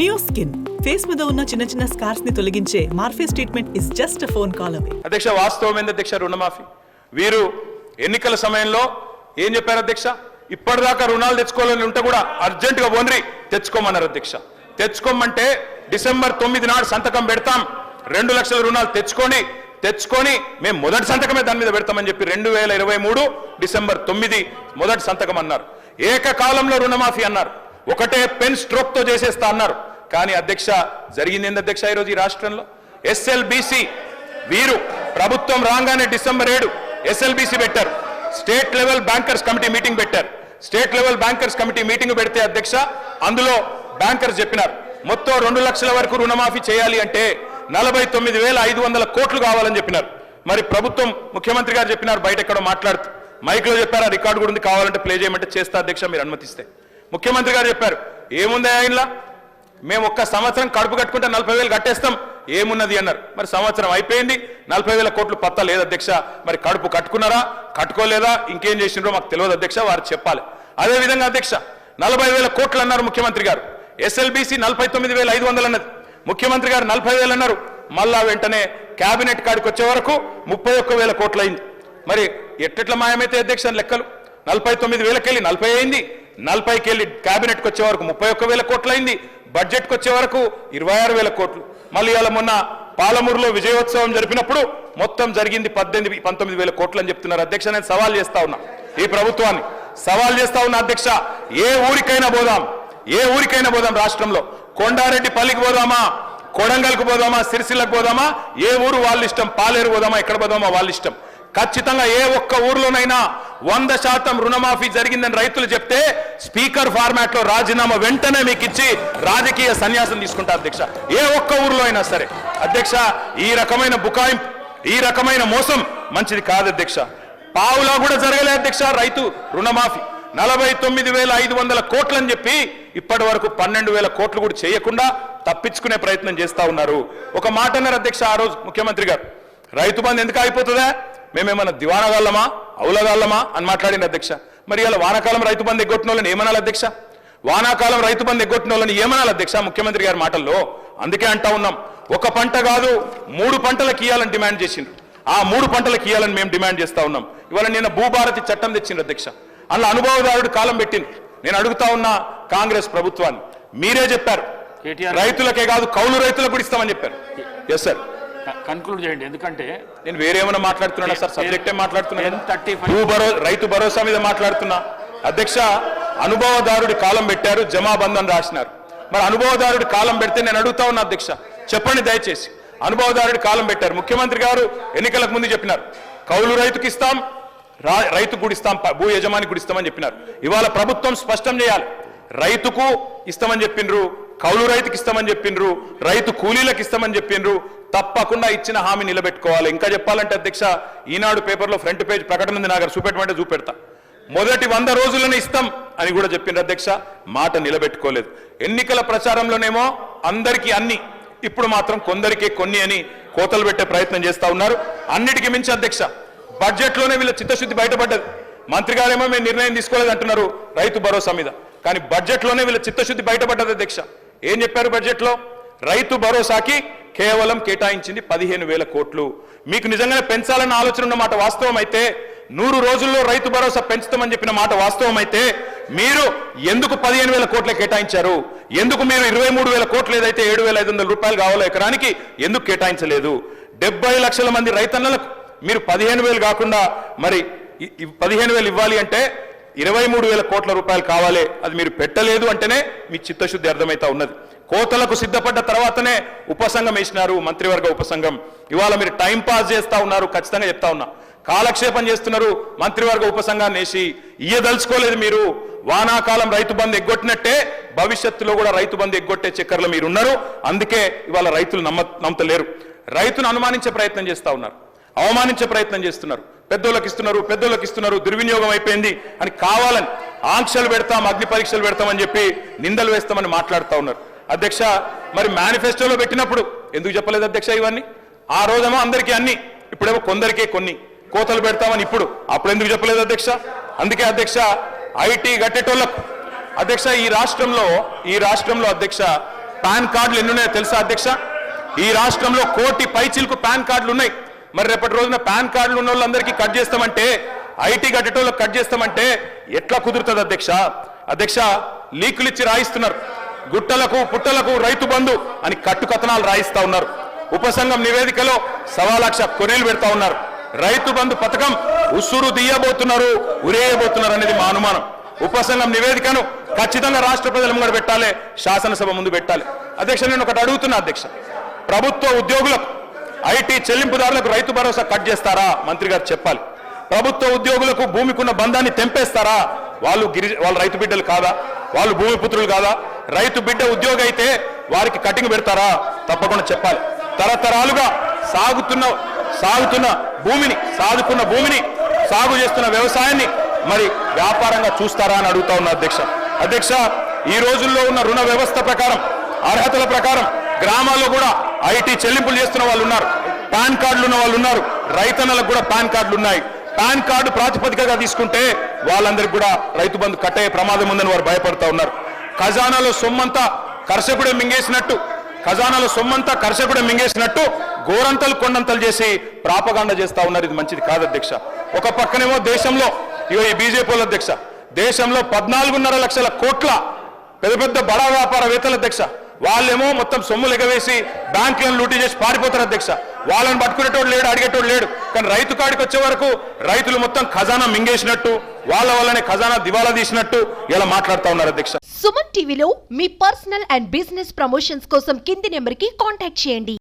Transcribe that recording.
Neo skin face మీద ఉన్న చిన్న చిన్న స్కార్స్ ని తొలగించే Morpheus treatment is just phone call away. అధ్యక్ష, వాస్తవమైన అధ్యక్ష రుణమాఫీ వీరు ఎన్నికల సమయంలో ఏం చెప్పారు అధ్యక్ష? ఇప్పటిదాకా రుణాలు తెచ్చుకోవాలని ఉంటే కూడా అర్జెంటుగా ఓన్రి తెచ్చుకోమన్నారు అధ్యక్ష. తెచ్చుకోమంటే డిసెంబర్ 9 నాడు సంతకం పెడతాం, 2 లక్షల రుణాలు తెచ్చుకొని మేము మొదటి సంతకమే దాని మీద పెడతామని చెప్పి 2023 డిసెంబర్ 9 మొదటి సంతకం అన్నారు. ఏకకాలంలో రుణమాఫీ అన్నారు, ఒకటే పెన్ స్ట్రోక్ తో చేసేస్తా అన్నారు. కానీ అధ్యక్ష జరిగింది ఏంది అధ్యక్ష? ఈరోజు ఈ రాష్ట్రంలో ఎస్ఎల్బిసి వీరు ప్రభుత్వం రాగానే డిసెంబర్ 7 ఎస్ఎల్బిసి పెట్టారు, state level bankers committee meeting పెట్టారు. State level bankers committee meeting పెడితే అధ్యక్ష అందులో బ్యాంకర్స్ చెప్పినారు మొత్తం 2 లక్షల వరకు రుణమాఫీ చేయాలి అంటే 49,500 కోట్లు కావాలని చెప్పినారు. మరి ప్రభుత్వం ముఖ్యమంత్రి గారు చెప్పినారు, బయట ఎక్కడో మాట్లాడుతూ మైక్లో చెప్పారు, ఆ రికార్డు కూడా ఉంది, కావాలంటే ప్లే చేయమంటే చేస్తా అధ్యక్ష మీరు అనుమతిస్తే. ముఖ్యమంత్రి గారు చెప్పారు, ఏముంది ఆయనలా, మేము ఒక్క సంవత్సరం కడుపు కట్టుకుంటే 40,000 కట్టేస్తాం, ఏమున్నది అన్నారు. మరి సంవత్సరం అయిపోయింది, 40,000 కోట్లు పత్తా లేదు అధ్యక్ష. మరి కడుపు కట్టుకున్నారా కట్టుకోలేదా ఇంకేం చేసినారో మాకు తెలియదు అధ్యక్ష, వారు చెప్పాలి. అదేవిధంగా అధ్యక్ష 40,000 కోట్లు అన్నారు ముఖ్యమంత్రి గారు, ఎస్ఎల్బిసి 49,500 అన్నది, ముఖ్యమంత్రి గారు 40,000 అన్నారు. మళ్ళా వెంటనే కేబినెట్ కాడికి వచ్చే వరకు 31,000 కోట్లు అయింది. మరి ఎట్లా మాయమైతే అధ్యక్ష లెక్కలు? 49,000కి వెళ్ళి 40 అయింది, 40కి వెళ్ళి కేబినెట్కి వచ్చే వరకు 31,000 కోట్లు అయింది, బడ్జెట్కి వచ్చే వరకు 26,000 కోట్లు. మళ్ళీ ఇవాళ మొన్న పాలమూరులో విజయోత్సవం జరిపినప్పుడు మొత్తం జరిగింది 19,000 కోట్లు అని చెప్తున్నారు అధ్యక్ష. నేను సవాల్ చేస్తా ఉన్నా, ఈ ప్రభుత్వాన్ని సవాల్ చేస్తా ఉన్నా అధ్యక్ష, ఏ ఊరికైనా పోదాం రాష్ట్రంలో, కొండారెడ్డి పల్లికి పోదామా, కొడంగల్కి పోదామా, సిరిసిల్లకు పోదామా, ఏ ఊరు వాళ్ళ ఇష్టం, పాలేరు పోదామా, ఎక్కడ పోదామా వాళ్ళ ఇష్టం. ఖచ్చితంగా ఏ ఒక్క ఊర్లోనైనా 100% రుణమాఫీ జరిగిందని రైతులు చెప్తే స్పీకర్ ఫార్మాట్ లో రాజీనామా వెంటనే మీకు ఇచ్చి రాజకీయ సన్యాసం తీసుకుంటారు అధ్యక్ష, ఏ ఒక్క ఊర్లో అయినా సరే. అధ్యక్ష, ఈ రకమైన బుకాయింపు, ఈ రకమైన మోసం మంచిది కాదు అధ్యక్ష. పావులా కూడా జరగలే అధ్యక్ష రైతు రుణమాఫీ. 49,500 కోట్లు అని చెప్పి ఇప్పటి వరకు 12,000 కోట్లు కూడా చేయకుండా తప్పించుకునే ప్రయత్నం చేస్తా ఉన్నారు. ఒక మాట అన్నారు అధ్యక్ష ఆ రోజు ముఖ్యమంత్రి గారు, రైతు బంధు ఎందుకు అయిపోతుందా, మేమేమన్నా దివానగాళ్ళమా అవులగాళ్ళమా అని మాట్లాడింది అధ్యక్ష. మరి ఇలా వానాకాలం రైతు బంధు ఎగ్గొట్టిన వాళ్ళని ఏమనాలి అధ్యక్ష? వానాకాలం రైతు బంధు ఎగ్గొట్టిన వాళ్ళని ఏమనాలి అధ్యక్ష ముఖ్యమంత్రి గారి మాటల్లో? అందుకే అంటా ఉన్నాం, ఒక పంట కాదు 3 పంటలకు ఇయ్యాలని డిమాండ్ చేసిండ్రు, ఆ 3 పంటలకు ఇయ్యాలని మేము డిమాండ్ చేస్తా ఉన్నాం. ఇవాళ నిన్న భూభారతి చట్టం తెచ్చిండ్రు అధ్యక్ష, అందులో అనుభవదారుడు కాలం పెట్టింది. నేను అడుగుతా ఉన్నా కాంగ్రెస్ ప్రభుత్వాన్ని, మీరే చెప్పారు రైతులకే కాదు కౌలు రైతులకు కూడా ఇస్తామని చెప్పారు. ఎస్ సార్, కన్క్లూడ్ చేయండి, ఎందుకంటే నేను వేరేమైనా మాట్లాడుతున్నా సార్, సబ్జెక్టే మాట్లాడుతున్నా, రైతు భరోసా మీద మాట్లాడుతున్నా అధ్యక్ష. అనుభవదారుడి కాలం పెట్టారు, జమాబంద్ అని రాసినారు. మరి అనుభవదారుడి కాలం పెడితే నేను అడుగుతా ఉన్నా అధ్యక్ష, చెప్పండి దయచేసి, అనుభవదారుడి కాలం పెట్టారు, ముఖ్యమంత్రి గారు ఎన్నికలకు ముందు చెప్పినారు కౌలు రైతుకి ఇస్తాం, రైతు కూడా ఇస్తాం, భూ యజమాని కూడా ఇస్తామని చెప్పినారు. ఇవాళ ప్రభుత్వం స్పష్టం చేయాలి, రైతుకు ఇస్తామని చెప్పిండ్రు, కౌలు రైతుకి ఇస్తామని చెప్పిండ్రు, రైతు కూలీలకు ఇస్తామని చెప్పిండ్రు, తప్పకుండా ఇచ్చిన హామీ నిలబెట్టుకోవాలి. ఇంకా చెప్పాలంటే అధ్యక్ష, ఈనాడు పేపర్లో ఫ్రంట్ పేజ్ ప్రకటన ఉంది, నాకు చూపెట్టమంటే చూపెడతా, మొదటి 100 రోజుల్లోనే ఇస్తాం అని కూడా చెప్పిండ్రు అధ్యక్ష, మాట నిలబెట్టుకోలేదు. ఎన్నికల ప్రచారంలోనేమో అందరికీ అన్ని, ఇప్పుడు మాత్రం కొందరికే కొన్ని అని కోతలు పెట్టే ప్రయత్నం చేస్తా ఉన్నారు. అన్నిటికీ మించి అధ్యక్ష బడ్జెట్ లోనే వీళ్ళ చిత్తశుద్ధి బయటపడ్డది. మంత్రి గారేమో మేము నిర్ణయం తీసుకోలేదు అంటున్నారు రైతు భరోసా మీద, కానీ బడ్జెట్ లోనే వీళ్ళ చిత్తశుద్ధి బయటపడ్డది అధ్యక్ష. ఏం చెప్పారు బడ్జెట్ లో? రైతు భరోసాకి కేవలం కేటాయించింది 15,000 కోట్లు. మీకు నిజంగానే పెంచాలన్న ఆలోచన ఉన్న మాట వాస్తవం అయితే, 100 రోజుల్లో రైతు భరోసా పెంచుతామని చెప్పిన మాట వాస్తవం అయితే, మీరు ఎందుకు 15,000 కోట్లే కేటాయించారు? ఎందుకు మీరు 23,000 కోట్లు ఏదైతే 7,500 రూపాయలు కావాలో ఎకరానికి ఎందుకు కేటాయించలేదు? 70 లక్షల మంది రైతన్నలకు మీరు 15,000 కాకుండా మరి 15,000 ఇవ్వాలి అంటే 23,000 కోట్ల రూపాయలు కావాలి, అది మీరు పెట్టలేదు అంటేనే మీ చిత్తశుద్ధి అర్థమైతా ఉన్నది. కోతలకు సిద్ధపడ్డ తర్వాతనే ఉపసంఘం వేసినారు, మంత్రివర్గ ఉపసంఘం. ఇవాళ మీరు టైం పాస్ చేస్తా ఉన్నారు, ఖచ్చితంగా చెప్తా ఉన్నా, కాలక్షేపం చేస్తున్నారు. మంత్రివర్గ ఉపసంఘాన్ని వేసి ఇయ్యదలుచుకోలేదు మీరు. వానాకాలం రైతు బంధు ఎగ్గొట్టినట్టే భవిష్యత్తులో కూడా రైతు బంధు ఎగ్గొట్టే చక్కర్లో మీరు ఉన్నారు. అందుకే ఇవాళ రైతులు నమ్మతలేరు, రైతును అనుమానించే ప్రయత్నం చేస్తా ఉన్నారు, అవమానించే ప్రయత్నం చేస్తున్నారు. పెద్దోళ్ళకి ఇస్తున్నారు, దుర్వినియోగం అయిపోయింది అని కావాలని ఆంక్షలు పెడతాం, అగ్ని పరీక్షలు పెడతామని చెప్పి నిందలు వేస్తామని మాట్లాడుతూ ఉన్నారు అధ్యక్ష. మరి మేనిఫెస్టోలో పెట్టినప్పుడు ఎందుకు చెప్పలేదు అధ్యక్ష ఇవన్నీ? ఆ రోజేమో అందరికీ అన్ని, ఇప్పుడేమో కొందరికే కొన్ని కోతలు పెడతామని అప్పుడు ఎందుకు చెప్పలేదు అధ్యక్ష? అందుకే అధ్యక్ష ఐటీ గట్టేటోళ్లకు అధ్యక్ష ఈ రాష్ట్రంలో అధ్యక్ష పాన్ కార్డులు ఎన్ని ఉన్నాయో తెలుసా అధ్యక్ష? ఈ రాష్ట్రంలో 1 కోటి పైచిలకు పాన్ కార్డులు ఉన్నాయి. మరి రేపటి రోజున పాన్ కార్డులు ఉన్న వాళ్ళందరికీ కట్ చేస్తామంటే, ఐటీ కట్టేటోళ్ళకి కట్ చేస్తామంటే ఎట్లా కుదురుతుంది అధ్యక్ష? అధ్యక్ష, లీకులు ఇచ్చి రాయిస్తున్నారు. గుట్టలకు పుట్టలకు రైతు బంధు అని కట్టుకథనాలు రాయిస్తా ఉన్నారు. ఉపసంఘం నివేదికలో 1,00,000 కొరీలు పెడతా ఉన్నారు. రైతు బంధు పథకం ఉసురు తీయబోతున్నారు, ఉరేయబోతున్నారు అనేది మా అనుమానం. ఉపసంఘం నివేదికను ఖచ్చితంగా రాష్ట్ర ప్రజల ముందు పెట్టాలి, శాసనసభ ముందు పెట్టాలి. అధ్యక్ష, నేను ఒకటి అడుగుతున్నా అధ్యక్ష, ప్రభుత్వ ఉద్యోగులకు ఐటీ చెల్లింపుదారులకు రైతు భరోసా కట్ చేస్తారా? మంత్రి గారు చెప్పాలి. ప్రభుత్వ ఉద్యోగులకు భూమికున్న బంధాన్ని తెంపేస్తారా? వాళ్ళు రైతు బిడ్డలు కాదా? వాళ్ళు భూమిపుత్రులు కాదా? రైతు బిడ్డ ఉద్యోగి అయితే వారికి కటింగ్ పెడతారా? తప్పకుండా చెప్పాలి. తరతరాలుగా సాగుతున్న భూమిని, సాగు చేస్తున్న వ్యవసాయాన్ని మరి వ్యాపారంగా చూస్తారా అని అడుగుతా ఉన్నా అధ్యక్ష. అధ్యక్ష, ఈ రోజుల్లో ఉన్న రుణ వ్యవస్థ ప్రకారం, అర్హతల ప్రకారం గ్రామాల్లో కూడా ఐటీ చెల్లింపులు చేస్తున్న వాళ్ళు ఉన్నారు, పాన్ కార్డులు ఉన్న వాళ్ళు ఉన్నారు, రైతన్నలకు కూడా పాన్ కార్డులు ఉన్నాయి. పాన్ కార్డు ప్రాతిపదికగా తీసుకుంటే వాళ్ళందరికీ కూడా రైతు బంధు కట్టే ప్రమాదం ఉందని వారు భయపడతా ఉన్నారు. ఖజానాలో సొమ్మంతా కర్షకుడే మింగేసినట్టు గోరంతలు కొండంతలు చేసి ప్రాపగాండ చేస్తా ఉన్నారు. ఇది మంచిది కాదు అధ్యక్ష. ఒక పక్కనేమో దేశంలో ఈ బీజేపీ అధ్యక్ష, దేశంలో 14.5 లక్షల కోట్ల పెద్ద పెద్ద బడా వ్యాపారవేత్తల అధ్యక్ష, వాళ్ళేమో మొత్తం సొమ్ములు ఎగవేసి బ్యాంకులను లూటీ చేసి పారిపోతారు అధ్యక్ష. వాళ్ళని పట్టుకునేటోడు లేడు, అడిగేటోడు లేడు. కానీ రైతు కాడికి వచ్చే వరకు రైతులు మొత్తం ఖజానా మింగేసినట్టు, వాళ్ళ వల్లనే ఖజానా దివాలా తీసినట్టు ఇలా మాట్లాడుతూ ఉన్నారు అధ్యక్ష. సుమన్ టీవీలో మీ పర్సనల్ అండ్ బిజినెస్ ప్రమోషన్స్ కోసం కింది నెంబర్కి కాంటాక్ట్ చేయండి.